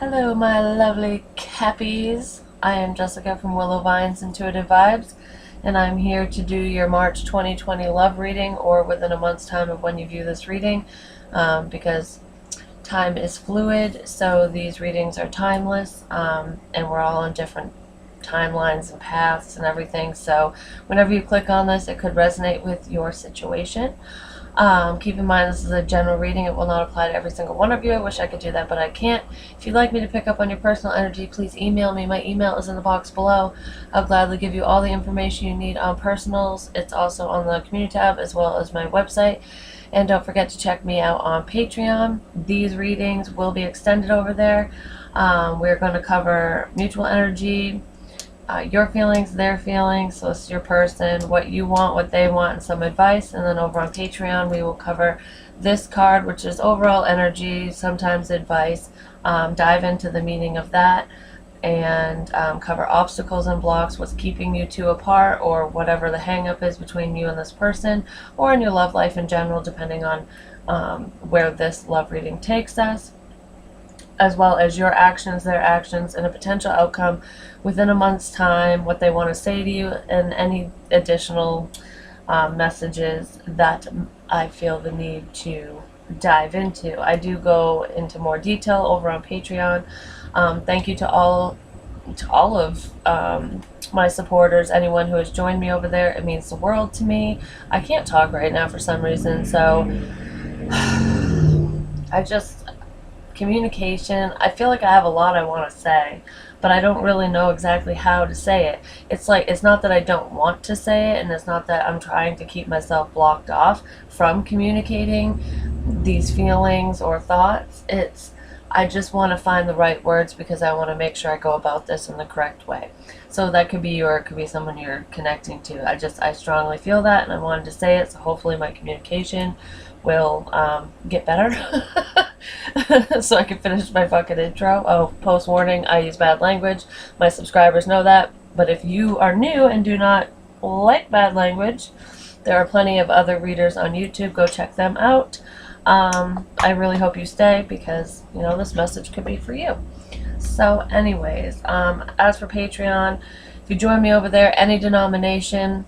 Hello, my lovely Cappies. I am Jessica from Willow Vine's Intuitive Vibes, and I'm here to do your March 2020 love reading, or within a month's time of when you view this reading, because time is fluid, so these readings are timeless, and we're all on different timelines and paths and everything, so whenever you click on this, it could resonate with your situation. Keep in mind this is a general reading. It will not apply to every single one of you. I wish I could do that, but I can't. If you'd like me to pick up on your personal energy, please email me. My email is in the box below. I'll gladly give you all the information you need on personals. It's also on the community tab as well as my website. And don't forget to check me out on Patreon. These readings will be extended over there. We're going to cover mutual energy, your feelings, their feelings, so it's your person, what you want, what they want, and some advice. And then over on Patreon we will cover this card, which is overall energy, sometimes advice, dive into the meaning of that, and cover obstacles and blocks, what's keeping you two apart, or whatever the hang up is between you and this person, or in your love life in general, depending on where this love reading takes us, as well as your actions, their actions, and a potential outcome within a month's time, what they want to say to you, and any additional messages that I feel the need to dive into. I do go into more detail over on Patreon. Thank you to all of my supporters, anyone who has joined me over there. It means the world to me. I can't talk right now for some reason, so communication, I feel like I have a lot I want to say, but I don't really know exactly how to say it. It's not that I don't want to say it, and it's not that I'm trying to keep myself blocked off from communicating these feelings or thoughts. I just want to find the right words, because I want to make sure I go about this in the correct way. So that could be you, or it could be someone you're connecting to. I strongly feel that, and I wanted to say it, so hopefully my communication will get better so I can finish my fucking intro. Oh, post warning, I use bad language. My subscribers know that, but if you are new and do not like bad language, there are plenty of other readers on YouTube. Go check them out. I really hope you stay, because this message could be for you. So anyways, as for Patreon, if you join me over there, any denomination,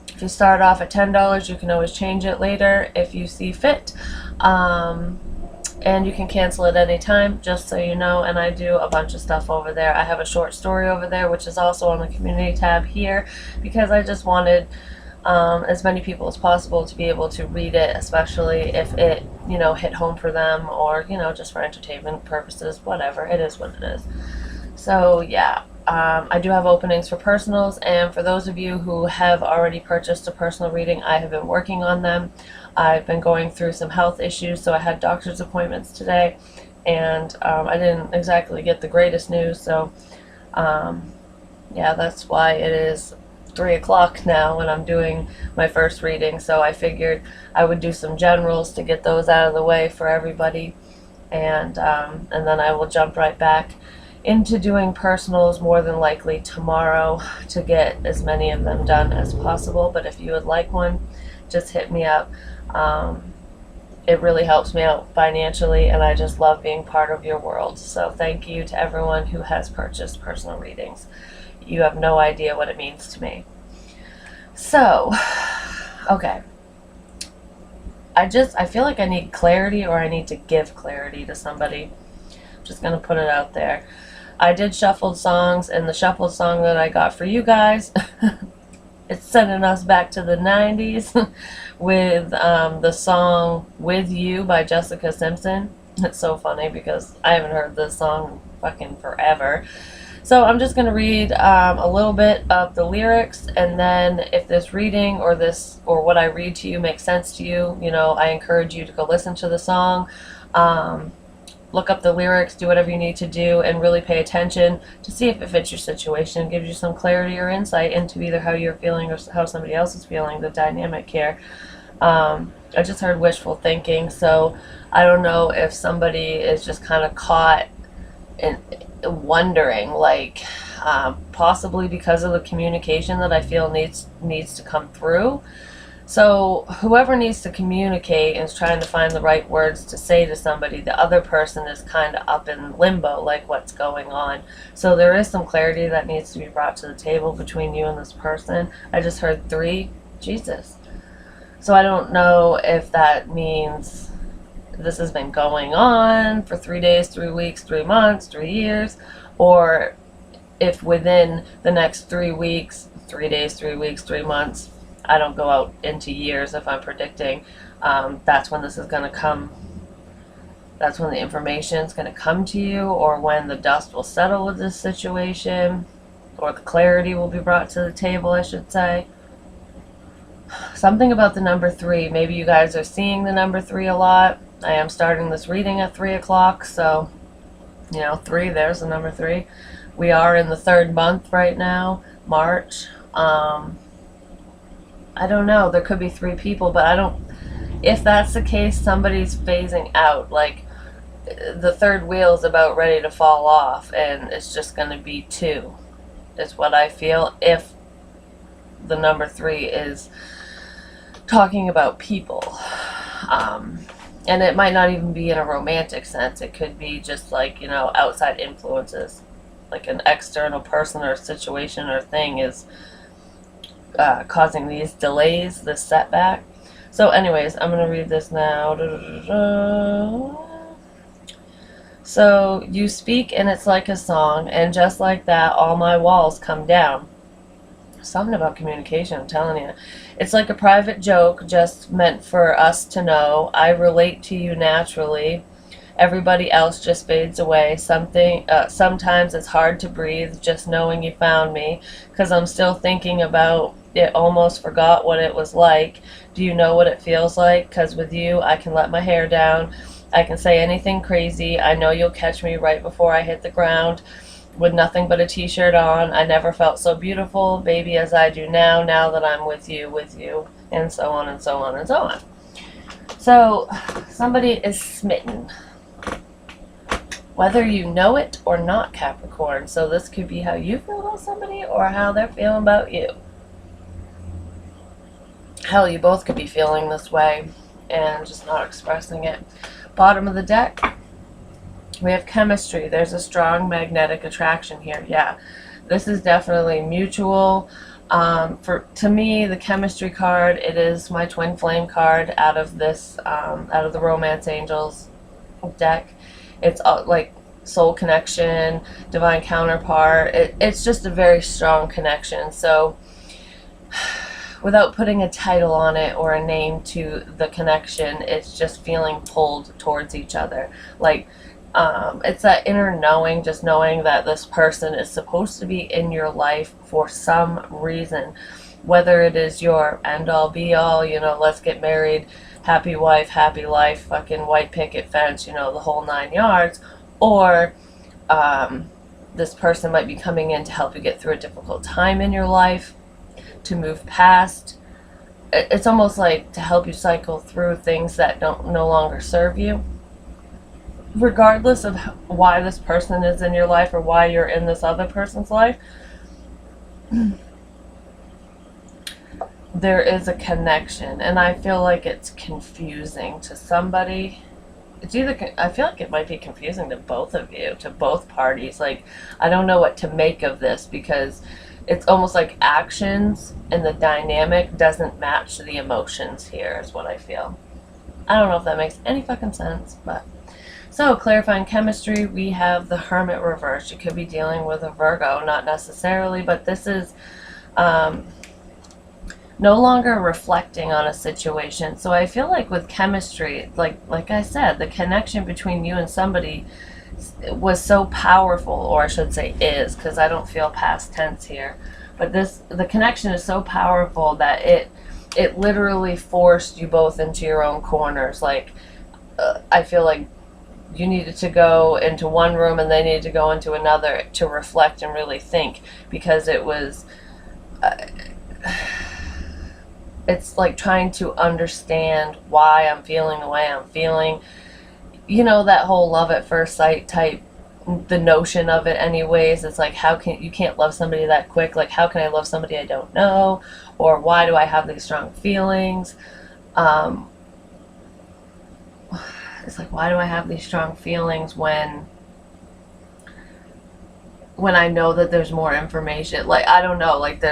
if you start off at $10, you can always change it later if you see fit. And you can cancel at any time, just so you know. And I do a bunch of stuff over there. I have a short story over there, which is also on the community tab here, because I just wanted as many people as possible to be able to read it, especially if it hit home for them, or just for entertainment purposes. Whatever, it is what it is. So yeah, I do have openings for personals, and for those of you who have already purchased a personal reading, I have been working on them. I've been going through some health issues, so I had doctor's appointments today, and I didn't exactly get the greatest news, so yeah, that's why it is 3 o'clock now when I'm doing my first reading. So I figured I would do some generals to get those out of the way for everybody, and then I will jump right back into doing personals, more than likely tomorrow, to get as many of them done as possible. But if you would like one, just hit me up. It really helps me out financially, and I just love being part of your world. So thank you to everyone who has purchased personal readings. You have no idea what it means to me. So, okay. I feel like I need clarity, or I need to give clarity to somebody. I'm just going to put it out there. I did shuffled songs, and the shuffled song that I got for you guys, it's sending us back to the 90s with the song With You by Jessica Simpson. It's so funny because I haven't heard this song fucking forever. So I'm just going to read a little bit of the lyrics, and then if this reading or what I read to you makes sense to you, I encourage you to go listen to the song, look up the lyrics, do whatever you need to do, and really pay attention to see if it fits your situation, gives you some clarity or insight into either how you're feeling or how somebody else is feeling, the dynamic here. I just heard wishful thinking, so I don't know if somebody is just kind of caught in wondering, like, possibly because of the communication that I feel needs to come through, So whoever needs to communicate is trying to find the right words to say to somebody. The other person is kind of up in limbo, like what's going on. So there is some clarity that needs to be brought to the table between you and this person. I just heard 3. Jesus. So I don't know if that means this has been going on for 3 days, 3 weeks, 3 months, 3 years, or if within the next 3 weeks, 3 days, 3 weeks, 3 months, I don't go out into years if I'm predicting, that's when this is going to come, that's when the information is going to come to you, or when the dust will settle with this situation, or the clarity will be brought to the table, I should say. Something about the number 3. Maybe you guys are seeing the number 3 a lot. I am starting this reading at 3 o'clock, so, 3, there's the number 3. We are in the 3rd month right now, March. I don't know, there could be 3 people, but if that's the case, somebody's phasing out, like the 3rd wheel is about ready to fall off, and it's just going to be 2, is what I feel, if the number 3 is talking about people. And it might not even be in a romantic sense, it could be just like, outside influences, like an external person or situation or thing is causing these delays, this setback. So anyways, I'm going to read this now. So you speak and it's like a song, and just like that, all my walls come down. Something about communication, I'm telling you. It's like a private joke, just meant for us to know. I relate to you naturally. Everybody else just fades away. Sometimes it's hard to breathe just knowing you found me, because I'm still thinking about it. Almost forgot what it was like. Do you know what it feels like? Because with you, I can let my hair down. I can say anything crazy. I know you'll catch me right before I hit the ground with nothing but a t-shirt on. I never felt so beautiful, baby, as I do now that I'm with you, and so on and so on and so on. So somebody is smitten, whether you know it or not, Capricorn. So this could be how you feel about somebody or how they're feeling about you. Hell, you both could be feeling this way and just not expressing it. Bottom of the deck, we have chemistry. There's a strong magnetic attraction here. Yeah, this is definitely mutual. To me, the chemistry card, it is my twin flame card out of this, out of the Romance Angels deck. It's like soul connection, divine counterpart. It's just a very strong connection. So without putting a title on it or a name to the connection, it's just feeling pulled towards each other. Like, it's that inner knowing, just knowing that this person is supposed to be in your life for some reason, whether it is your end all be all, let's get married, happy wife, happy life, fucking white picket fence, the whole 9 yards, or this person might be coming in to help you get through a difficult time in your life, to move past. It's almost like to help you cycle through things that no longer serve you. Regardless of why this person is in your life or why you're in this other person's life, there is a connection, and I feel like it's confusing to somebody. I feel like it might be confusing to both of you, to both parties. Like, I don't know what to make of this, because it's almost like actions and the dynamic doesn't match the emotions here, is what I feel. I don't know if that makes any fucking sense, but... So, clarifying chemistry, we have the Hermit reverse. You could be dealing with a Virgo, not necessarily, but this is no longer reflecting on a situation. So I feel like with chemistry, like I said, the connection between you and somebody was so powerful, or I should say is, because I don't feel past tense here. But the connection is so powerful that it literally forced you both into your own corners. Like, I feel like you needed to go into one room and they needed to go into another to reflect and really think, because it was it's like trying to understand why I'm feeling the way I'm feeling. That whole love at first sight type the notion of it anyways. It's like, you can't love somebody that quick. Like, how can I love somebody I don't know? Or why do I have these strong feelings? It's like, why do I have these strong feelings when I know that there's more information? Like, I don't know, like,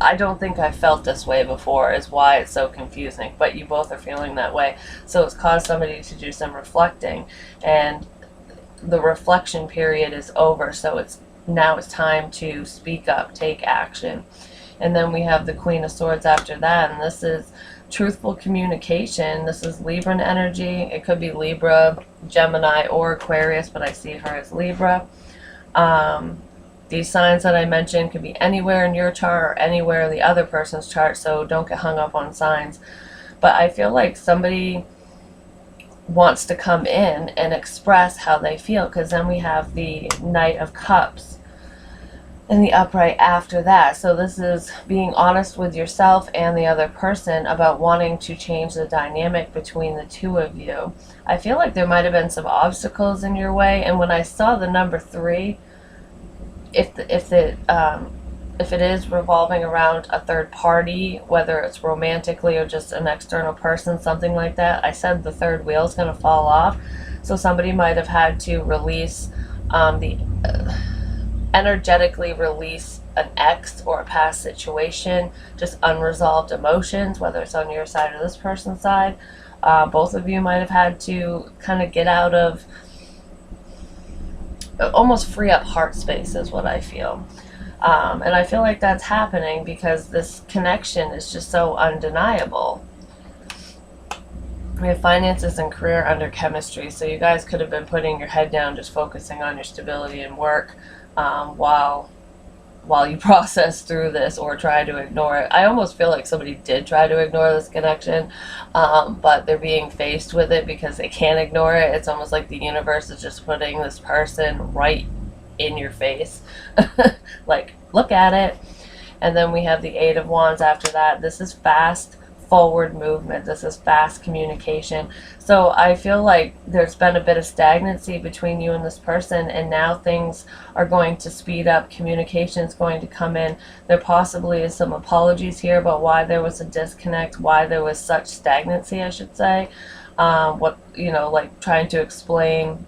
I don't think I felt this way before, is why it's so confusing. But you both are feeling that way, so it's caused somebody to do some reflecting, and the reflection period is over, so now it's time to speak up, take action. And then we have the Queen of Swords after that, and this is truthful communication. This is Libran energy. It could be Libra, Gemini, or Aquarius, but I see her as Libra. These signs that I mentioned could be anywhere in your chart or anywhere in the other person's chart, so don't get hung up on signs. But I feel like somebody wants to come in and express how they feel, because then we have the Knight of Cups in the upright after that. So this is being honest with yourself and the other person about wanting to change the dynamic between the two of you. I feel like there might have been some obstacles in your way, and when I saw the number 3, if it is revolving around a third party, whether it's romantically or just an external person, something like that, I said the third wheel is going to fall off. So somebody might have had to release energetically release an ex or a past situation, just unresolved emotions, whether it's on your side or this person's side. Both of you might have had to kind of get out of, almost free up heart space is what I feel. And I feel like that's happening because this connection is just so undeniable. We have finances and career under chemistry, so you guys could have been putting your head down, just focusing on your stability and work while you process through this or try to ignore it. I almost feel like somebody did try to ignore this connection, but they're being faced with it because they can't ignore it. It's almost like the universe is just putting this person right in your face. Like, look at it. And then we have the Eight of Wands after that. This is fast forward movement. This is fast communication. So I feel like there's been a bit of stagnancy between you and this person, and now things are going to speed up. Communication is going to come in. There possibly is some apologies here about why there was a disconnect, why there was such stagnancy, I should say. Like trying to explain.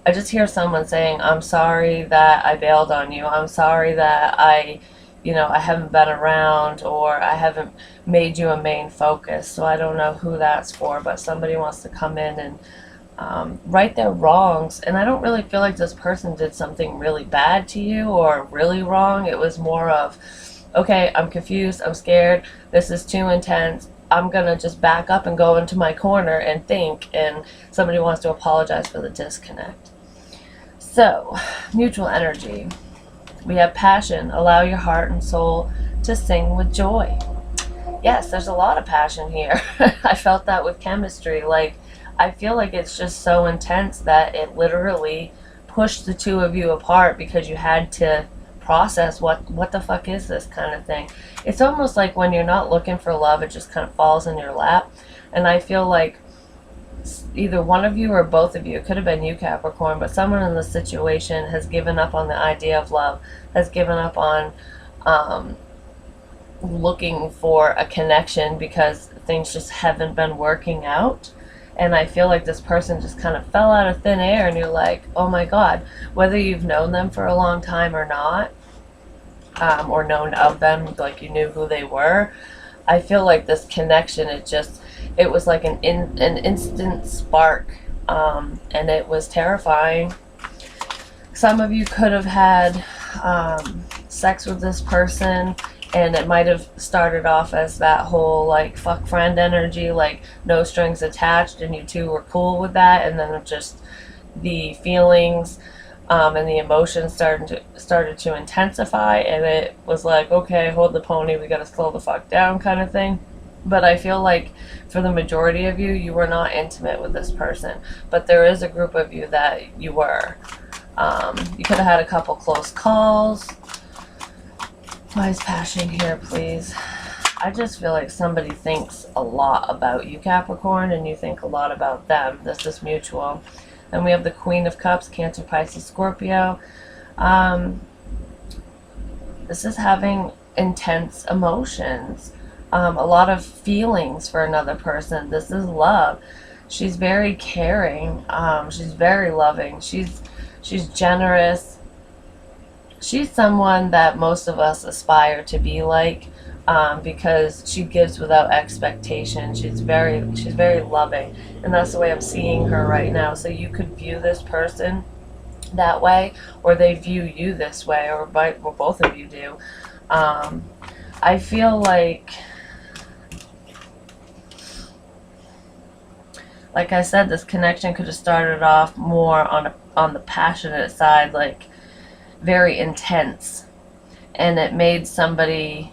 I just hear someone saying, I'm sorry that I bailed on you. I'm sorry that I haven't been around, or I haven't made you a main focus. So I don't know who that's for, but somebody wants to come in and right their wrongs. And I don't really feel like this person did something really bad to you or really wrong. It was more of, okay, I'm confused, I'm scared, this is too intense, I'm gonna just back up and go into my corner and think. And somebody wants to apologize for the disconnect. So, mutual energy. We have passion. Allow your heart and soul to sing with joy. Yes, there's a lot of passion here. I felt that with chemistry. Like, I feel like it's just so intense that it literally pushed the two of you apart because you had to process what the fuck is this kind of thing. It's almost like when you're not looking for love, it just kind of falls in your lap. And I feel like either one of you or both of you, it could have been you, Capricorn, but someone in this situation has given up on the idea of love, has given up on looking for a connection because things just haven't been working out. And I feel like this person just kind of fell out of thin air, and you're like, oh my God, whether you've known them for a long time or not, or known of them, like you knew who they were, I feel like this connection, it was like an instant spark, and it was terrifying. Some of you could have had sex with this person, and it might have started off as that whole like fuck friend energy, like no strings attached, and you two were cool with that, and then just the feelings and the emotions started to intensify, and it was like, okay, hold the pony, we gotta slow the fuck down kind of thing. But I feel like for the majority of you, you were not intimate with this person. But there is a group of you that you were. You could have had a couple close calls. Why is passion here, please? I just feel like somebody thinks a lot about you, Capricorn, and you think a lot about them. This is mutual. Then we have the Queen of Cups, Cancer, Pisces, Scorpio. This is having intense emotions, a lot of feelings for another person. This is love. She's very caring. She's very loving. She's generous. She's someone that most of us aspire to be like, because she gives without expectation. She's very loving, and that's the way I'm seeing her right now. So you could view this person that way, or they view you this way, or both of you do. I feel like I said, this connection could have started off more on the passionate side, like very intense, and it made somebody,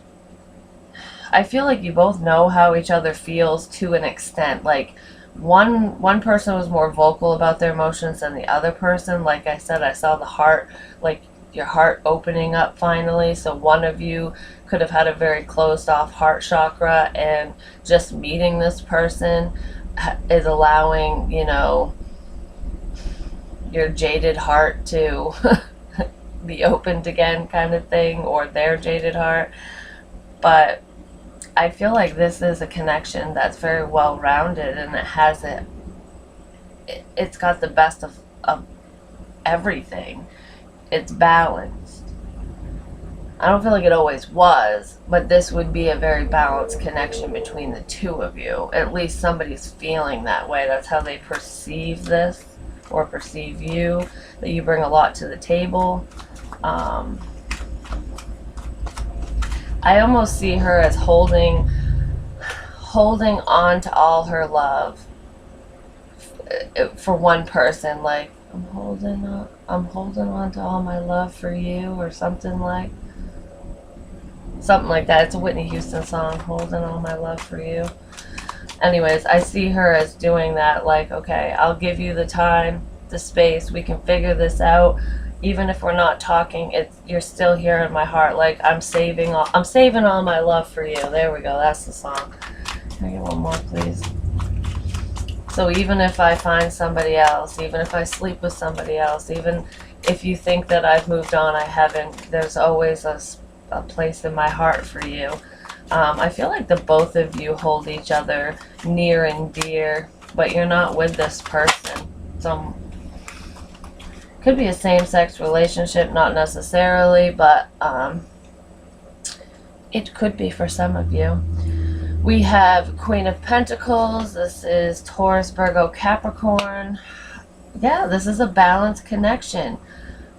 I feel like you both know how each other feels to an extent. Like one person was more vocal about their emotions than the other person. Like I said, I saw the heart, like your heart opening up finally. So one of you could have had a very closed off heart chakra, and just meeting this person is allowing, you know, your jaded heart to be opened again, kind of thing, or their jaded heart. But I feel like this is a connection that's very well rounded, and it has it's got the best of everything. It's balanced. I don't feel like it always was, but this would be a very balanced connection between the two of you. At least somebody's feeling that way. That's how they perceive this, or perceive you, that you bring a lot to the table. I almost see her as holding on to all her love for one person. Like, I'm holding on to all my love for you, or something like that. It's a Whitney Houston song, holding all my love for you. Anyways, I see her as doing that, like, okay, I'll give you the time, the space, we can figure this out. Even if we're not talking, you're still here in my heart. Like, I'm saving all my love for you. There we go. That's the song. Can I get one more, please? So even if I find somebody else, even if I sleep with somebody else, even if you think that I've moved on, I haven't. There's always a place in my heart for you. I feel like the both of you hold each other near and dear, but you're not with this person. So could be a same-sex relationship, not necessarily, but it could be for some of you. We have Queen of Pentacles. This is Taurus, Virgo, Capricorn. Yeah, this is a balanced connection.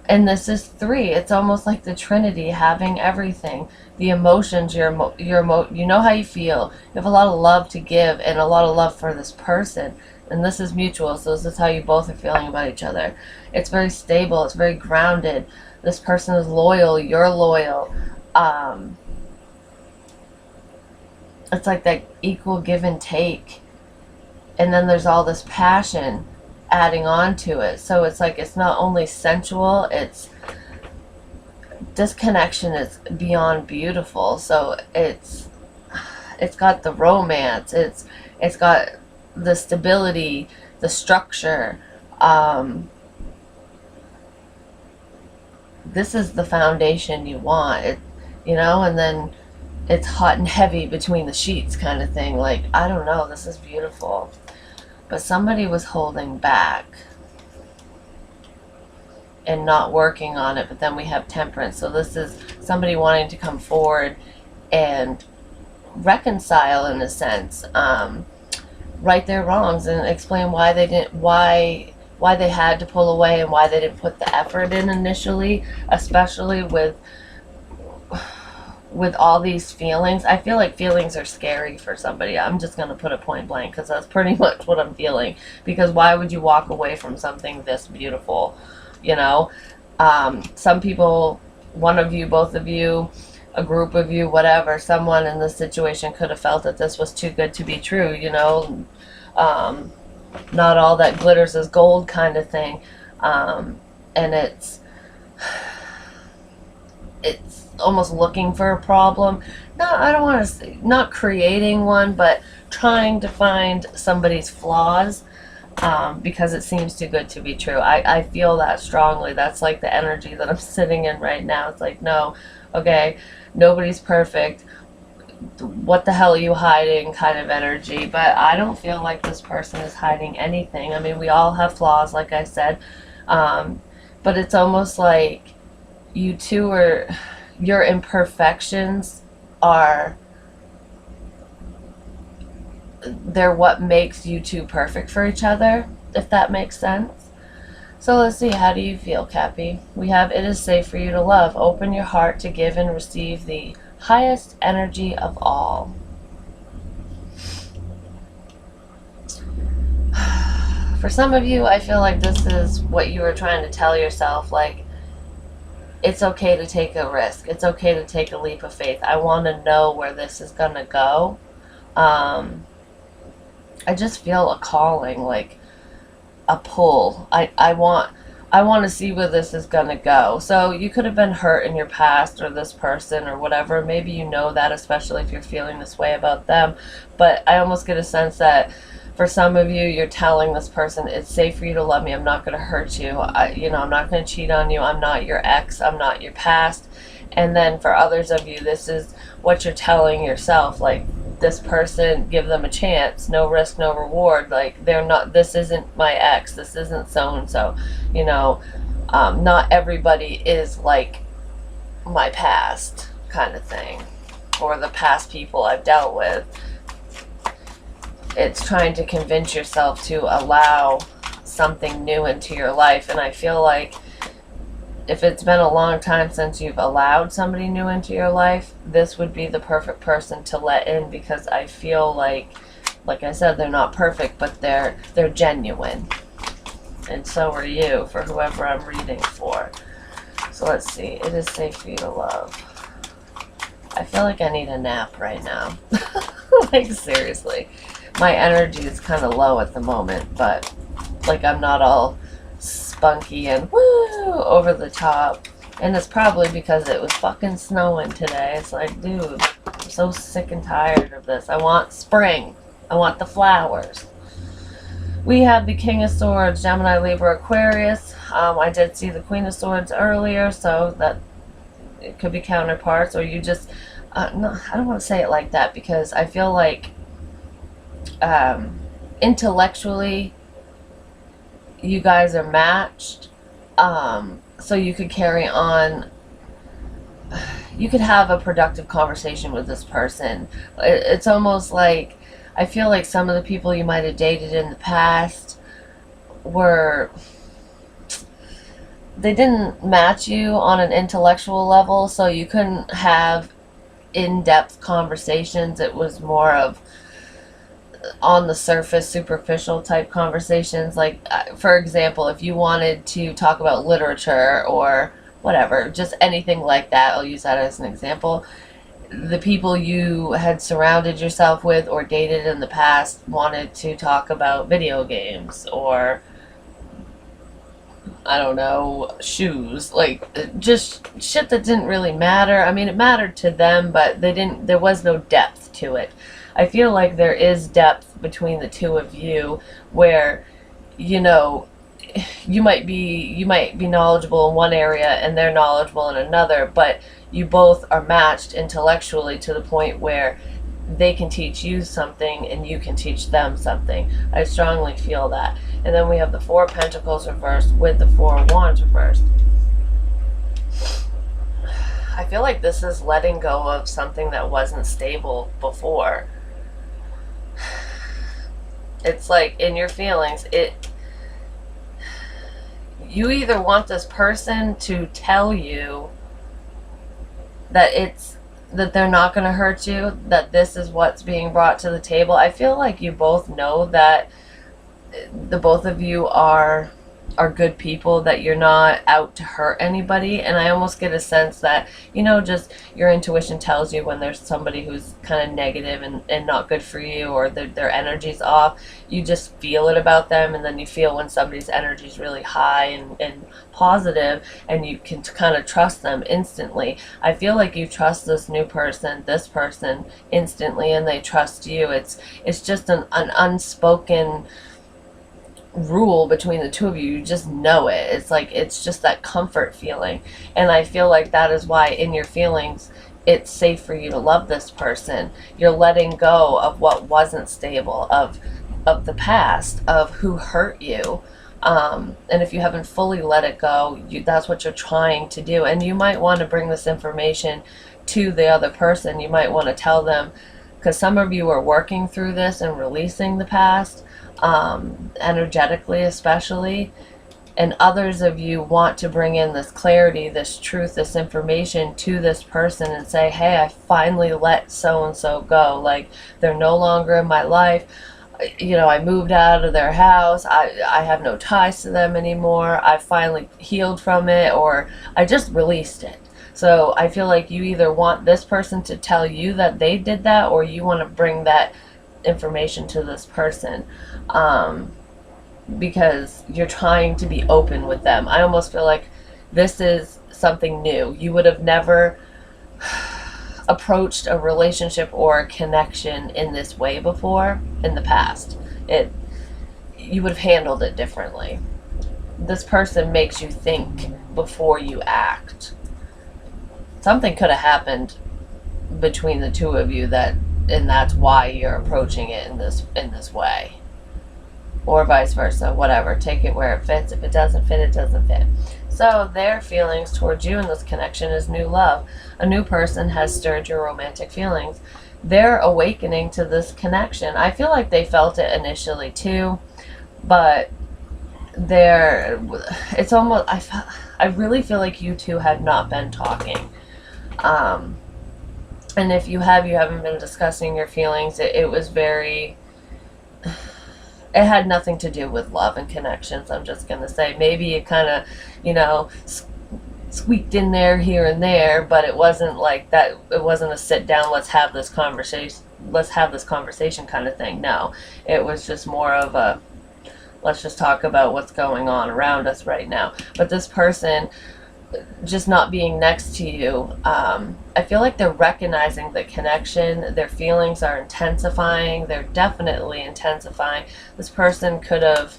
And this is 3. It's almost like the Trinity, having everything. The emotions, you know how you feel. You have a lot of love to give, and a lot of love for this person. And this is mutual, so this is how you both are feeling about each other. It's very stable. It's very grounded. This person is loyal. You're loyal. It's like that equal give and take. And then there's all this passion adding on to it. So it's like, it's not only sensual, this connection is beyond beautiful. So it's got the romance. It's got the stability, the structure. This is the foundation you want, you know, and then it's hot and heavy between the sheets, kind of thing. Like, I don't know, this is beautiful. But somebody was holding back and not working on it. But then we have Temperance. So this is somebody wanting to come forward and reconcile, in a sense, right their wrongs, and explain why they didn't, why they had to pull away, and why they didn't put the effort in initially, especially with all these feelings. I feel like feelings are scary for somebody. I'm just going to put it point blank, because that's pretty much what I'm feeling. Because why would you walk away from something this beautiful? You know, some people, one of you, both of you, a group of you, whatever, someone in this situation could have felt that this was too good to be true, you know, not all that glitters is gold, kind of thing. And it's almost looking for a problem. No, I don't want to say, not creating one, but trying to find somebody's flaws. because it seems too good to be true. I feel that strongly. That's like the energy that I'm sitting in right now. It's like, no, okay, nobody's perfect. What the hell are you hiding kind of energy. But I don't feel like this person is hiding anything. I mean, we all have flaws, like I said. But it's almost like you two are, your imperfections are, they're what makes you two perfect for each other, if that makes sense. So let's see, how do you feel, Cappy? We have, it is safe for you to love. Open your heart to give and receive the highest energy of all. For some of you, I feel like this is what you were trying to tell yourself, like, it's okay to take a risk. It's okay to take a leap of faith. I want to know where this is going to go. I just feel a calling, like a pull. I want to see where this is going to go. So you could have been hurt in your past, or this person, or whatever. Maybe you know that, especially if you're feeling this way about them. But I almost get a sense that for some of you, you're telling this person, it's safe for you to love me. I'm not going to hurt you. I'm not going to cheat on you. I'm not your ex. I'm not your past. And then for others of you, this is what you're telling yourself, like, this person, give them a chance, no risk, no reward. Like, they're not, this isn't my ex, this isn't so-and-so, not everybody is like my past kind of thing, or the past people I've dealt with. It's trying to convince yourself to allow something new into your life. And I feel like if it's been a long time since you've allowed somebody new into your life, this would be the perfect person to let in, because I feel like I said, they're not perfect, but they're genuine. And so are you, for whoever I'm reading for. So let's see. It is safe for you to love. I feel like I need a nap right now. Like, seriously. My energy is kind of low at the moment, but like, I'm not all spunky and woo over the top. And it's probably because it was fucking snowing today. It's like, dude, I'm so sick and tired of this. I want spring. I want the flowers. We have the King of Swords, Gemini, Libra, Aquarius. I did see the Queen of Swords earlier, so that it could be counterparts, or you just no, I don't want to say it like that, because I feel like intellectually you guys are matched, so you could carry on, you could have a productive conversation with this person. It's almost like, I feel like some of the people you might have dated in the past they didn't match you on an intellectual level, so you couldn't have in-depth conversations. It was more of on the surface, superficial type conversations. Like, for example, if you wanted to talk about literature or whatever, just anything like that, I'll use that as an example. The people you had surrounded yourself with or dated in the past wanted to talk about video games, or I don't know, shoes, like just shit that didn't really matter. I mean, it mattered to them, but there was no depth to it. I feel like there is depth between the two of you, where, you might be knowledgeable in one area and they're knowledgeable in another, but you both are matched intellectually to the point where they can teach you something and you can teach them something. I strongly feel that. And then we have the Four of Pentacles reversed with the Four of Wands reversed. I feel like this is letting go of something that wasn't stable before. It's like, in your feelings, you either want this person to tell you that they're not going to hurt you, that this is what's being brought to the table. I feel like you both know that the both of you are good people, that you're not out to hurt anybody. And I almost get a sense that, just your intuition tells you when there's somebody who's kind of negative and not good for you, or their energy's off. You just feel it about them, and then you feel when somebody's energy is really high and positive, and you can kind of trust them instantly. I feel like you trust this person instantly, and they trust you. It's just an unspoken rule between the two of you. You just know it. It's like, it's just that comfort feeling. And I feel like that is why in your feelings, it's safe for you to love this person. You're letting go of what wasn't stable, of the past, of who hurt you. And if you haven't fully let it go, that's what you're trying to do. And you might want to bring this information to the other person. You might want to tell them, because some of you are working through this and releasing the past, energetically especially, and others of you want to bring in this clarity, this truth, this information to this person and say, hey, I finally let so-and-so go. Like, they're no longer in my life. You know, I moved out of their house. I have no ties to them anymore. I finally healed from it, or I just released it. So I feel like you either want this person to tell you that they did that, or you want to bring that information to this person, because you're trying to be open with them. I almost feel like this is something new. You would have never approached a relationship or a connection in this way before in the past. You would have handled it differently. This person makes you think before you act. Something could have happened between the two of you, and that's why you're approaching it in this way, or vice versa. Whatever, take it where it fits. If it doesn't fit, it doesn't fit. So their feelings towards you in this connection is new love. A new person has stirred your romantic feelings. They're awakening to this connection. I feel like they felt it initially too, but it's almost, I really feel like you two have not been talking. And if you haven't been discussing your feelings. It was very, it had nothing to do with love and connections. I'm just going to say, maybe it kind of, squeaked in there here and there, but it wasn't like that. It wasn't a sit down, let's have this conversation kind of thing. No, it was just more of a, let's just talk about what's going on around us right now. But this person just not being next to you, I feel like they're recognizing the connection. Their feelings are intensifying. They're definitely intensifying. This person could have,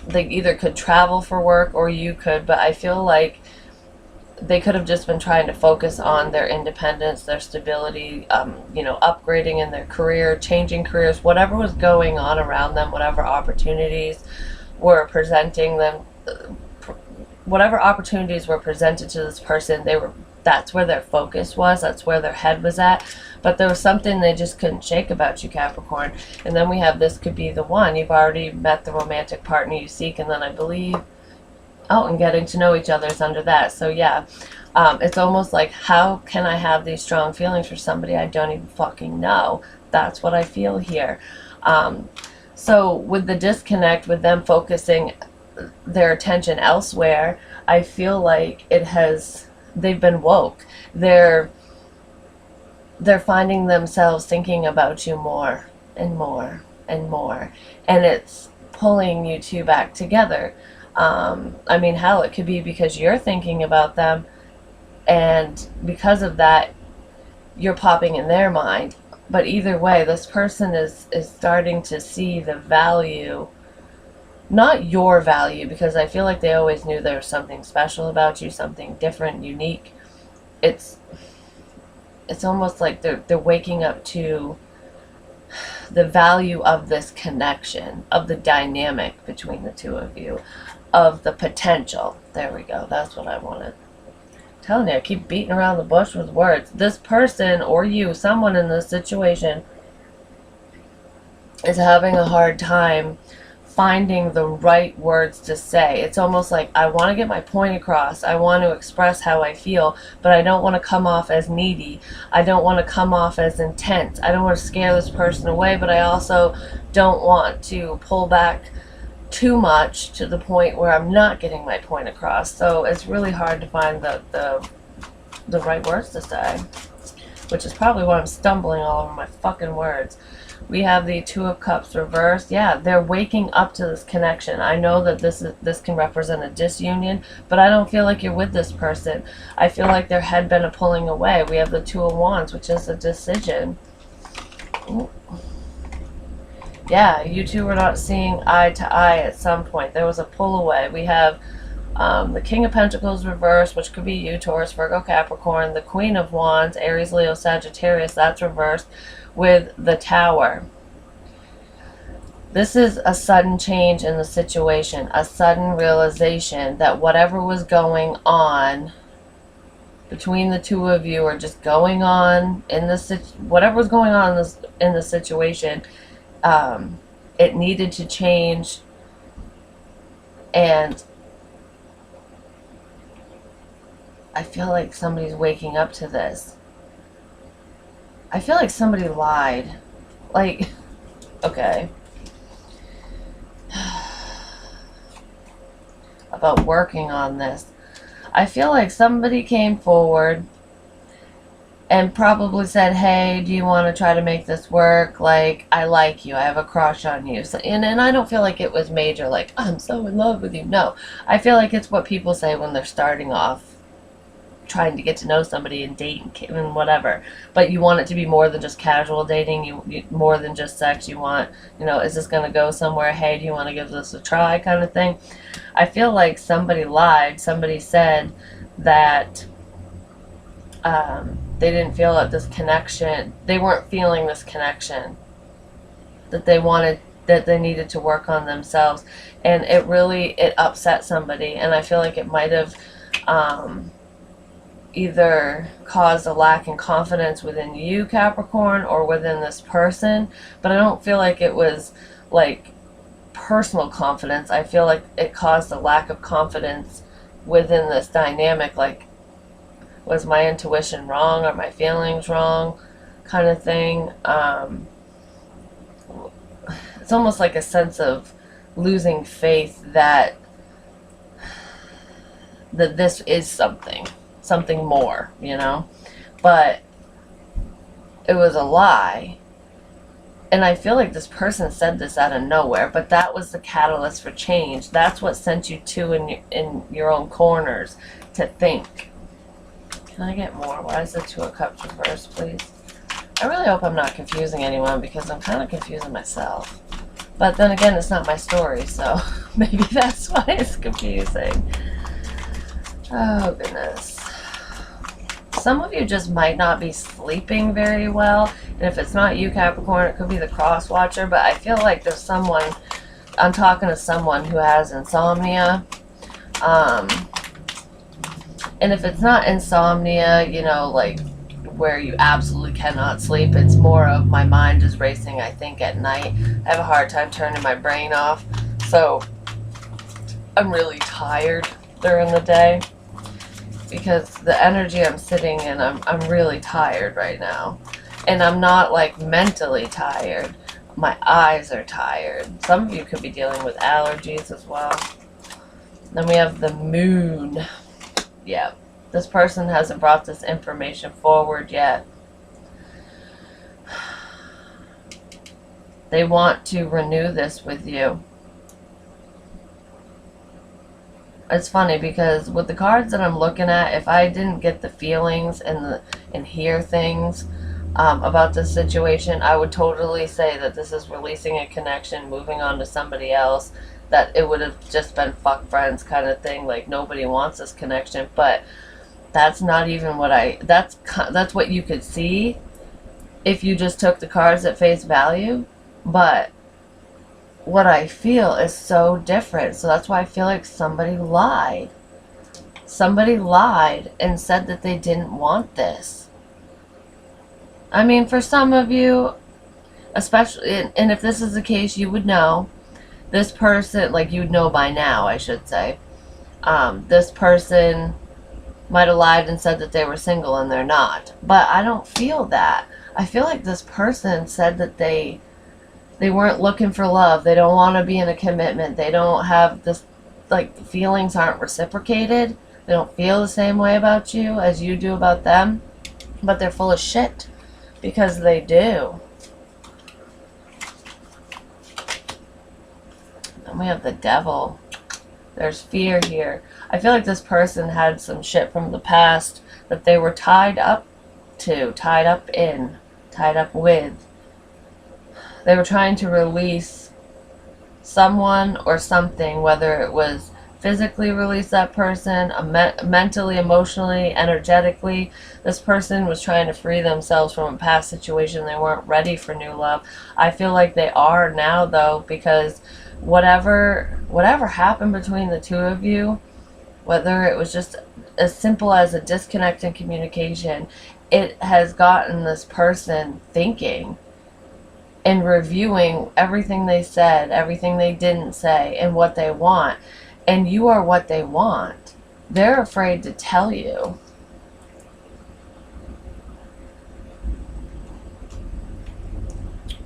they either could travel for work, or you could, but I feel like they could have just been trying to focus on their independence, their stability, upgrading in their career, changing careers, whatever was going on around them, whatever opportunities were presenting them, whatever opportunities were presented to this person, that's where their focus was, that's where their head was at. But there was something they just couldn't shake about you, Capricorn. And then we have, this could be the one. You've already met the romantic partner you seek, and then I believe, and getting to know each other is under that. So yeah, it's almost like, how can I have these strong feelings for somebody I don't even fucking know? That's what I feel here. So with the disconnect, with them focusing their attention elsewhere, I feel like they've been woke. They're finding themselves thinking about you more and more and more, and it's pulling you two back together. I mean, hell, it could be because you're thinking about them, and because of that, you're popping in their mind. But either way, this person is starting to see the value, not your value, because I feel like they always knew there was something special about you, something different, unique. It's almost like they're waking up to the value of this connection, of the dynamic between the two of you, of the potential. There we go. That's what I wanted. I'm telling you, I keep beating around the bush with words. This person, or you, someone in this situation, is having a hard time finding the right words to say. It's almost like, I want to get my point across, I want to express how I feel, but I don't want to come off as needy, I don't want to come off as intense, I don't want to scare this person away, but I also don't want to pull back too much to the point where I'm not getting my point across. So it's really hard to find the right words to say, which is probably why I'm stumbling all over my fucking words. We have the Two of Cups reversed. Yeah, they're waking up to this connection. I know that this can represent a disunion, but I don't feel like you're with this person. I feel like there had been a pulling away. We have the Two of Wands, which is a decision. Ooh. Yeah, you two were not seeing eye to eye at some point. There was a pull away. We have the King of Pentacles reversed, which could be you, Taurus, Virgo, Capricorn. The Queen of Wands, Aries, Leo, Sagittarius, that's reversed with the Tower. This is a sudden change in the situation, a sudden realization that whatever was going on between the two of you, or just going on in the whatever was going on in the situation, it needed to change. And I feel like somebody's waking up to this. I feel like somebody lied. Like, okay. About working on this. I feel like somebody came forward and probably said, hey, do you want to try to make this work? Like, I like you. I have a crush on you. So, and I don't feel like it was major, like, I'm so in love with you. No. I feel like it's what people say when they're starting off trying to get to know somebody and date and whatever. But you want it to be more than just casual dating. You more than just sex. You want, is this going to go somewhere? Hey, do you want to give this a try, kind of thing? I feel like somebody lied. Somebody said that they didn't feel that this connection, they weren't feeling this connection, that they needed to work on themselves. And it upset somebody. And I feel like it might have either caused a lack in confidence within you, Capricorn, or within this person. But I don't feel like it was like personal confidence. I feel like it caused a lack of confidence within this dynamic. Like, was my intuition wrong? Are my feelings wrong? Kind of thing. It's almost like a sense of losing faith that this is something more, but it was a lie. And I feel like this person said this out of nowhere, but that was the catalyst for change. That's what sent you two in your own corners to think. Can I get more? Why is the Two of Cups reversed, please? I really hope I'm not confusing anyone, because I'm kind of confusing myself. But then again, it's not my story, so maybe that's why it's confusing. Oh, goodness. Some of you just might not be sleeping very well. And if it's not you, Capricorn, it could be the cross watcher. But I feel like there's someone, I'm talking to someone who has insomnia. And if it's not insomnia, like where you absolutely cannot sleep, it's more of my mind is racing, I think, at night. I have a hard time turning my brain off. So I'm really tired during the day, because the energy I'm sitting in, I'm really tired right now. And I'm not like mentally tired. My eyes are tired. Some of you could be dealing with allergies as well. Then we have the Moon. Yeah, this person hasn't brought this information forward yet. They want to renew this with you. It's funny, because with the cards that I'm looking at, if I didn't get the feelings and hear things about this situation, I would totally say that this is releasing a connection, moving on to somebody else, that it would have just been fuck friends kind of thing, like nobody wants this connection. But that's not even what that's what you could see if you just took the cards at face value. But what I feel is so different. So that's why I feel like somebody lied. Somebody lied and said that they didn't want this. I mean, for some of you, especially, and if this is the case, you would know. This person, like, you'd know by now, I should say. This person might have lied and said that they were single, and they're not. But I don't feel that. I feel like this person said that they weren't looking for love. They don't want to be in a commitment. They don't have this, like, feelings aren't reciprocated. They don't feel the same way about you as you do about them. But they're full of shit, because they do. And we have the Devil. There's fear here. I feel like this person had some shit from the past that they were tied up to, tied up in, tied up with. They were trying to release someone or something, whether it was physically release that person, mentally, emotionally, energetically. This person was trying to free themselves from a past situation. They weren't ready for new love. I feel like they are now, though, because whatever happened between the two of you, whether it was just as simple as a disconnect in communication, it has gotten this person thinking and reviewing everything they said, everything they didn't say, and what they want. And you are what they want. They're afraid to tell you.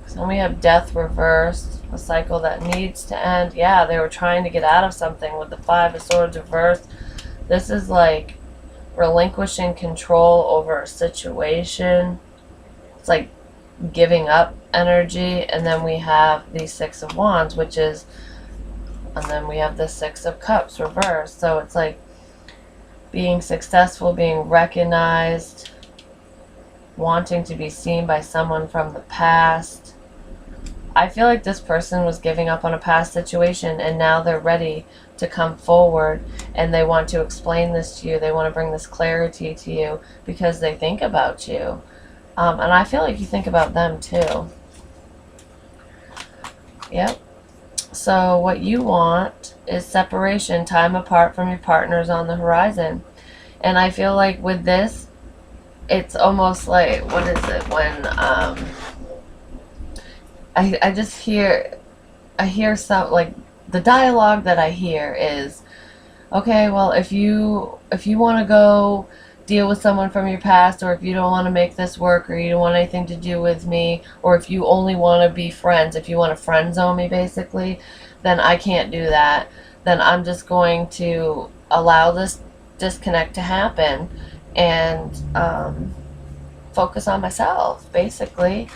So we have death reversed, a cycle that needs to end. Yeah, they were trying to get out of something with the Five of Swords reversed. This is like relinquishing control over a situation. It's like giving up energy. And then we have the Six of Wands, which is, and then we have the Six of Cups reversed. So it's like being successful, being recognized, wanting to be seen by someone from the past. I feel like this person was giving up on a past situation, and now they're ready to come forward, and they want to explain this to you. They want to bring this clarity to you because they think about you. And I feel like you think about them too. Yep. So what you want is separation, time apart from your partners on the horizon. And I feel like with this, it's almost like, what is it, when I just hear, I hear some, like, the dialogue that I hear is, okay, well, if you want to go deal with someone from your past, or if you don't want to make this work, or you don't want anything to do with me, or if you only want to be friends, if you want to friend zone me basically, then I can't do that. Then I'm just going to allow this disconnect to happen and focus on myself basically.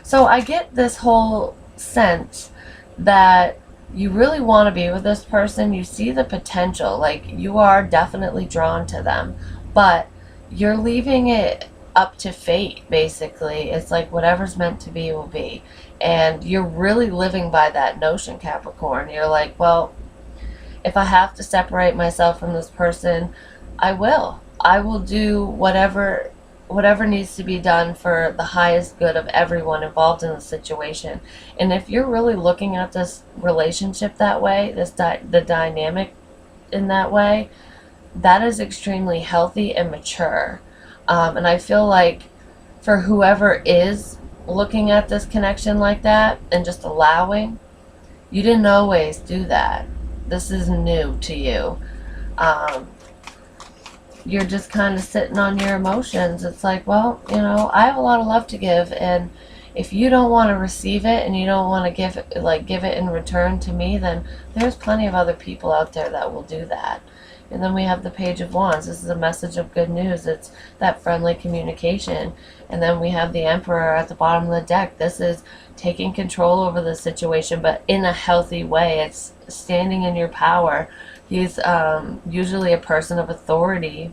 So I get this whole sense that you really want to be with this person. You see the potential, like you are definitely drawn to them, but you're leaving it up to fate basically. It's like whatever's meant to be will be, and you're really living by that notion, Capricorn. You're like, well, if I have to separate myself from this person, I will do whatever needs to be done for the highest good of everyone involved in the situation. And if you're really looking at this relationship that way, the dynamic in that way, that is extremely healthy and mature. And I feel like for whoever is looking at this connection like that and just allowing, you didn't always do that. This is new to you. You're just kind of sitting on your emotions. It's like, well, you know, I have a lot of love to give, and if you don't want to receive it and you don't want to give it in return to me, then there's plenty of other people out there that will do that. And then we have the Page of Wands. This is a message of good news. It's that friendly communication. And then we have the Emperor at the bottom of the deck. This is taking control over the situation, but in a healthy way. It's standing in your power. He's usually a person of authority.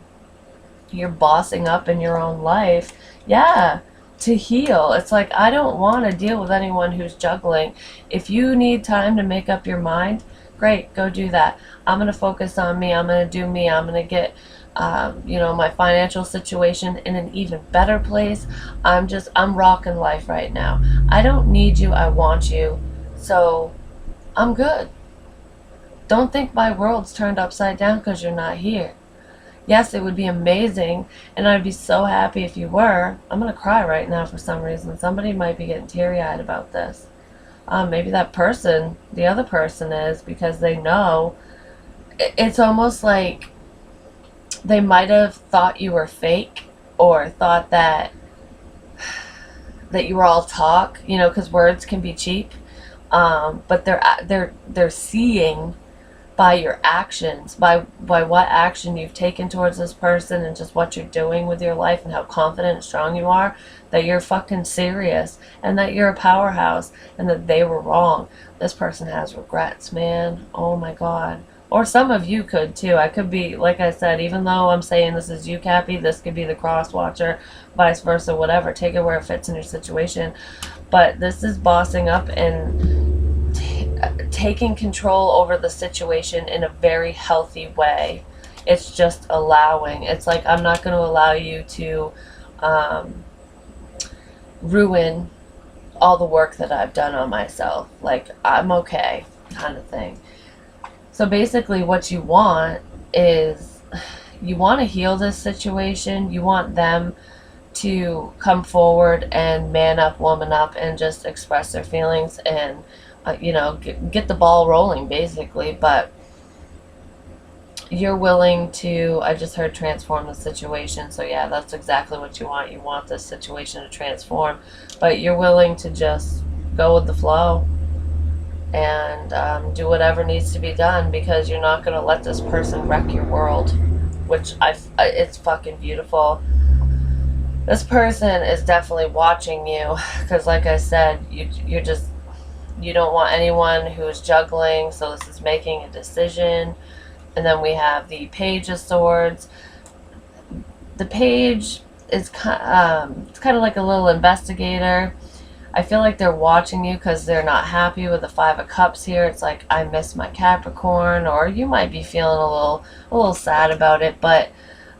You're bossing up in your own life. Yeah, to heal. It's like, I don't want to deal with anyone who's juggling. If you need time to make up your mind, great, go do that. I'm going to focus on me. I'm going to do me. I'm going to get, my financial situation in an even better place. I'm rocking life right now. I don't need you. I want you. So I'm good. Don't think my world's turned upside down because you're not here. Yes, it would be amazing, and I'd be so happy if you were. I'm going to cry right now for some reason. Somebody might be getting teary-eyed about this. Maybe that person, the other person is, because they know. It's almost like they might have thought you were fake, or thought that you were all talk, because words can be cheap. But they're seeing by your actions, by what action you've taken towards this person, and just what you're doing with your life, and how confident and strong you are, that you're fucking serious, and that you're a powerhouse, and that they were wrong. This person has regrets, man. Oh my God. Or some of you could too. I could be, like I said, even though I'm saying this is you, Cappy, this could be the cross watcher, vice versa, whatever. Take it where it fits in your situation. But this is bossing up and taking control over the situation in a very healthy way. It's just allowing. It's like, I'm not going to allow you to ruin all the work that I've done on myself. Like, I'm okay, kind of thing. So basically what you want is, you want to heal this situation. You want them to come forward and man up, woman up, and just express their feelings and, you know, get the ball rolling, basically. But you're willing to, I just heard transform the situation. So yeah, that's exactly what you want. You want this situation to transform, but you're willing to just go with the flow and do whatever needs to be done, because you're not going to let this person wreck your world, which it's fucking beautiful. This person is definitely watching you, because like I said, you don't want anyone who's juggling, so this is making a decision. And then we have the Page of Swords. The Page is it's kind of like a little investigator. I feel like they're watching you because they're not happy with the Five of Cups here. It's like, I miss my Capricorn, or you might be feeling a little sad about it. But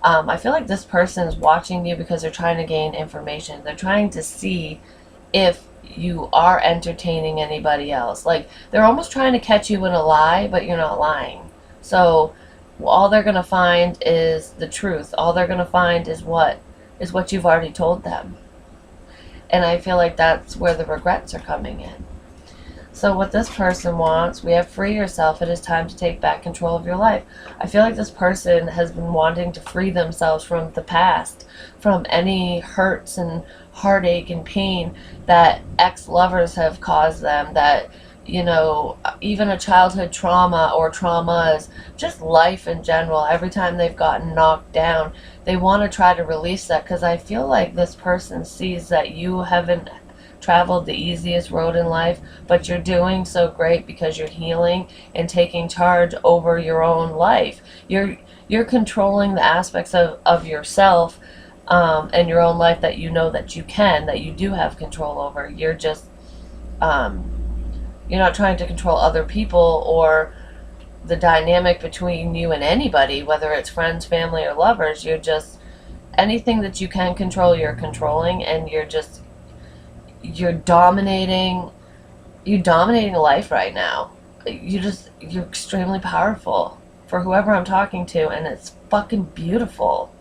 I feel like this person is watching you because they're trying to gain information. They're trying to see if you are entertaining anybody else. Like, they're almost trying to catch you in a lie, but you're not lying. So all they're going to find is the truth. All they're going to find is what you've already told them. And I feel like that's where the regrets are coming in. So what this person wants, we have free yourself. It is time to take back control of your life. I feel like this person has been wanting to free themselves from the past, from any hurts and heartache and pain that ex-lovers have caused them, that, you know, even a childhood trauma or traumas, just life in general. Every time they've gotten knocked down, they want to try to release that, because I feel like this person sees that you haven't traveled the easiest road in life, but you're doing so great because you're healing and taking charge over your own life. You're controlling the aspects of yourself and your own life that you know that you can, that you do have control over. You're just you're not trying to control other people or the dynamic between you and anybody, whether it's friends, family, or lovers. You're just, anything that you can control, you're controlling, and you're dominating life right now. You're extremely powerful for whoever I'm talking to, and it's fucking beautiful.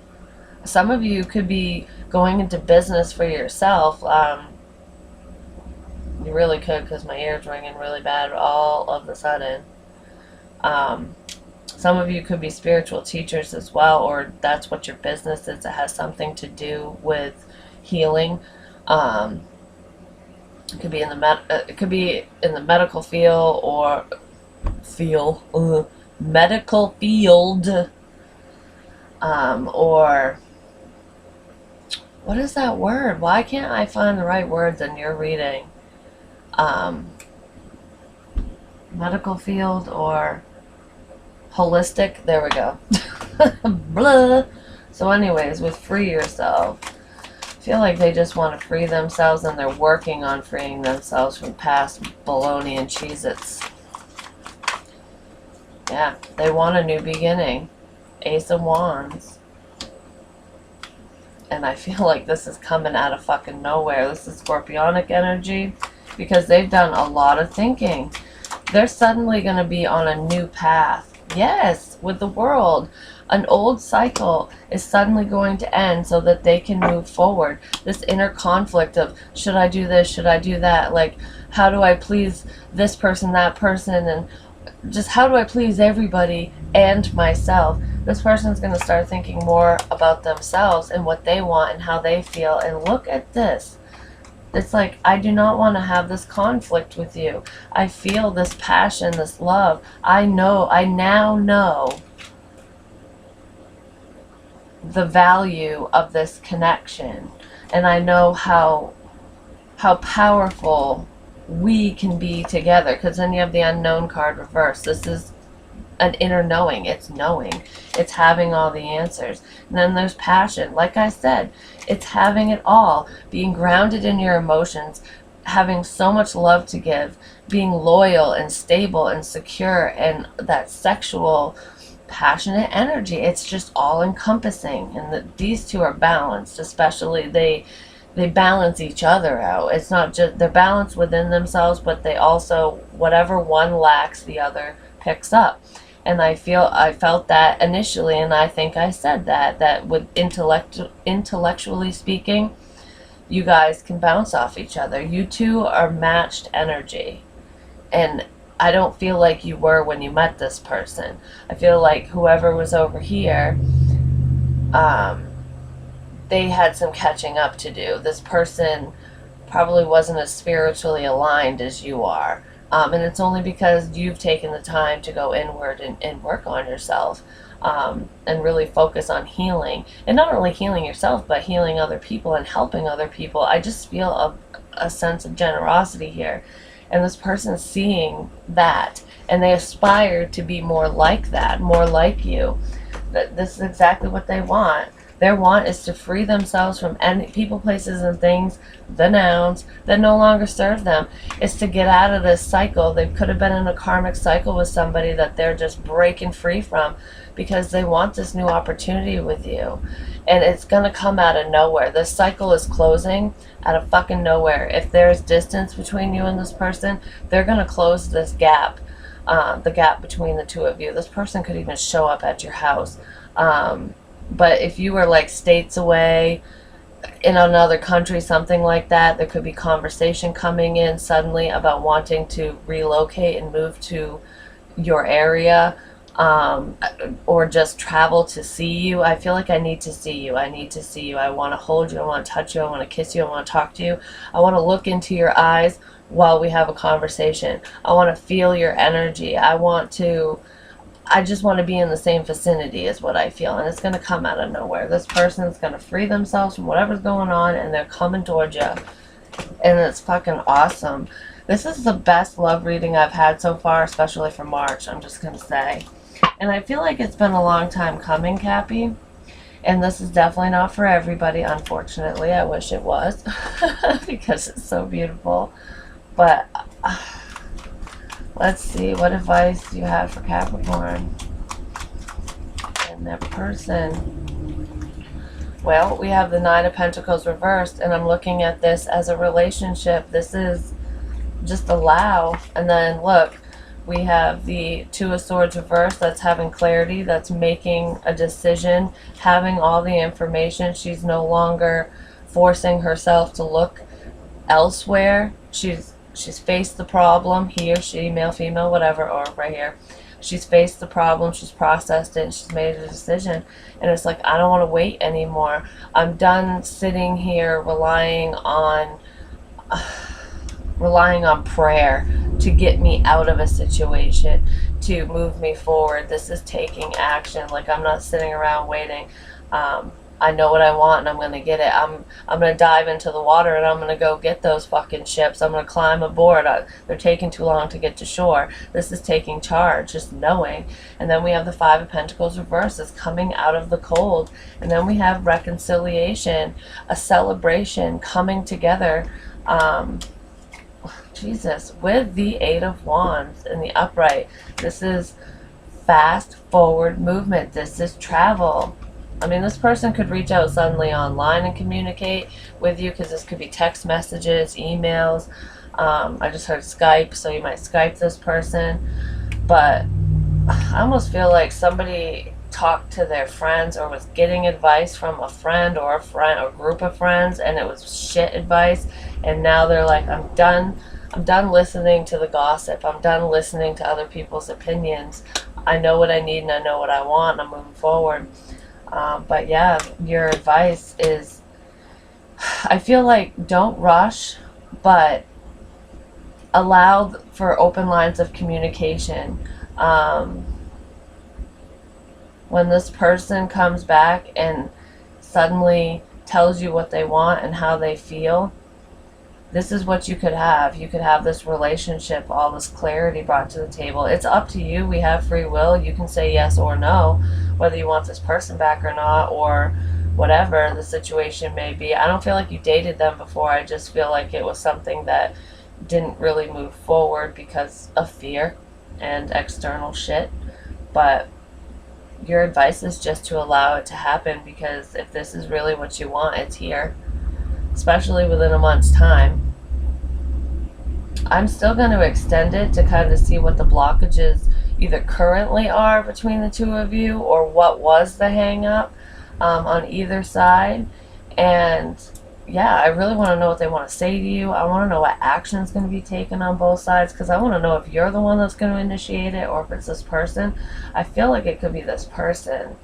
Some of you could be going into business for yourself. You really could, because my ear's ringing really bad all of a sudden. Some of you could be spiritual teachers as well, or that's what your business is. It has something to do with healing. It could be in the medical field, or medical field, or what is that word? Why can't I find the right words in your reading? Medical field or holistic. There we go. Blah. So anyways, with free yourself, I feel like they just want to free themselves, and they're working on freeing themselves from past baloney and Cheez-Its. Yeah, they want a new beginning. Ace of Wands. And I feel like this is coming out of fucking nowhere. This is Scorpionic energy, because they've done a lot of thinking. They're suddenly going to be on a new path. Yes, with the World. An old cycle is suddenly going to end so that they can move forward. This inner conflict of, should I do this, should I do that? Like, how do I please this person, that person, and just how do I please everybody and myself? This person's going to start thinking more about themselves and what they want and how they feel. And look at this. It's like, I do not want to have this conflict with you. I feel this passion, this love. I now know the value of this connection. And I know how powerful we can be together. Because then you have the Unknown card reversed. This is an inner knowing. It's knowing. It's having all the answers. And then there's passion. Like I said, it's having it all. Being grounded in your emotions, having so much love to give, being loyal and stable and secure, and that sexual, passionate energy. It's just all encompassing. And these two are balanced, especially they balance each other out. It's not just they're balanced within themselves, but they also, whatever one lacks, the other picks up. And I felt that initially, and I think I said that with intellectually speaking, you guys can bounce off each other. You two are matched energy. And I don't feel like you were when you met this person. I feel like whoever was over here, they had some catching up to do. This person probably wasn't as spiritually aligned as you are. And it's only because you've taken the time to go inward and work on yourself, and really focus on healing. And not only healing yourself, but healing other people and helping other people. I just feel a sense of generosity here. And this person's seeing that, and they aspire to be more like that, more like you. That this is exactly what they want. Their want is to free themselves from any people, places, and things, the nouns, that no longer serve them. It's to get out of this cycle. They could have been in a karmic cycle with somebody that they're just breaking free from because they want this new opportunity with you. And it's going to come out of nowhere. This cycle is closing out of fucking nowhere. If there's distance between you and this person, they're going to close this gap, the gap between the two of you. This person could even show up at your house. But if you were like states away, in another country, something like that, there could be conversation coming in suddenly about wanting to relocate and move to your area, or just travel to see you. I feel like I need to see you. I need to see you. I want to hold you. I want to touch you. I want to kiss you. I want to talk to you. I want to look into your eyes while we have a conversation. I want to feel your energy. I just want to be in the same vicinity is what I feel, and it's going to come out of nowhere. This person's going to free themselves from whatever's going on, and they're coming towards you, and it's fucking awesome. This is the best love reading I've had so far, especially for March, I'm just going to say. And I feel like it's been a long time coming, Cappy, and this is definitely not for everybody, unfortunately. I wish it was, because it's so beautiful, but... let's see, what advice do you have for Capricorn and their person? Well, we have the Nine of Pentacles reversed, and I'm looking at this as a relationship. This is just allow. And then look, we have the Two of Swords reversed. That's having clarity. That's making a decision, having all the information. She's no longer forcing herself to look elsewhere. She's faced the problem, he or she, male, female, whatever, or right here. She's faced the problem, she's processed it, and she's made a decision. And it's like, I don't want to wait anymore. I'm done sitting here relying on prayer to get me out of a situation, to move me forward. This is taking action. Like, I'm not sitting around waiting. I know what I want, and I'm going to get it. I'm going to dive into the water, and I'm going to go get those fucking ships. I'm going to climb aboard. They're taking too long to get to shore. This is taking charge, just knowing. And then we have the Five of Pentacles reversed. It's coming out of the cold. And then we have reconciliation, a celebration, coming together. Jesus, with the Eight of Wands in the upright. This is fast forward movement. This is travel. I mean, this person could reach out suddenly online and communicate with you, because this could be text messages, emails. I just heard Skype, so you might Skype this person. But I almost feel like somebody talked to their friends or was getting advice from a friend or group of friends, and it was shit advice. And now they're like, I'm done listening to the gossip. I'm done listening to other people's opinions. I know what I need and I know what I want, and I'm moving forward. But yeah, your advice is, I feel like don't rush, but allow for open lines of communication. When this person comes back and suddenly tells you what they want and how they feel, this is what you could have. You could have this relationship, all this clarity brought to the table. It's up to you. We have free will. You can say yes or no, whether you want this person back or not, or whatever the situation may be. I don't feel like you dated them before. I just feel like it was something that didn't really move forward because of fear and external shit. But your advice is just to allow it to happen, because if this is really what you want, it's here, especially within a month's time. I'm still going to extend it to kind of see what the blockages either currently are between the two of you, or what was the hang up on either side. And yeah, I really want to know what they want to say to you. I want to know what action is going to be taken on both sides, because I want to know if you're the one that's going to initiate it or if it's this person. I feel like it could be this person.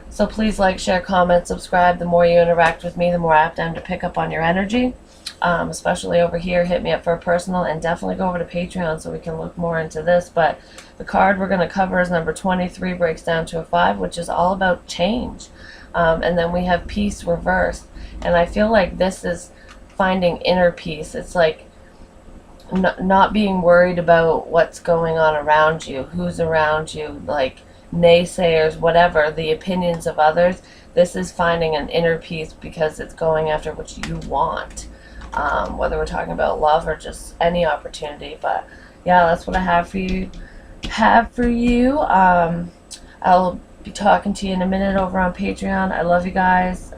So please like, share, comment, subscribe. The more you interact with me, the more apt I am to pick up on your energy. Especially over here, hit me up for a personal, and definitely go over to Patreon so we can look more into this. But the card we're going to cover is number 23, breaks down to a 5, which is all about change. And then we have peace reversed. And I feel like this is finding inner peace. It's like not being worried about what's going on around you, who's around you, like naysayers, whatever, the opinions of others. This is finding an inner peace because it's going after what you want. Whether we're talking about love or just any opportunity. But yeah, that's what I have for you. I'll be talking to you in a minute over on Patreon. I love you guys.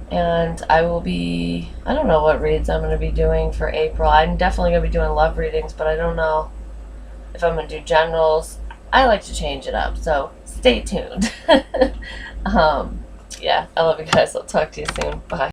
And I will be, I don't know what reads I'm going to be doing for April. I'm definitely going to be doing love readings, but I don't know if I'm going to do generals. I like to change it up, so stay tuned. Yeah, I love you guys. I'll talk to you soon. Bye.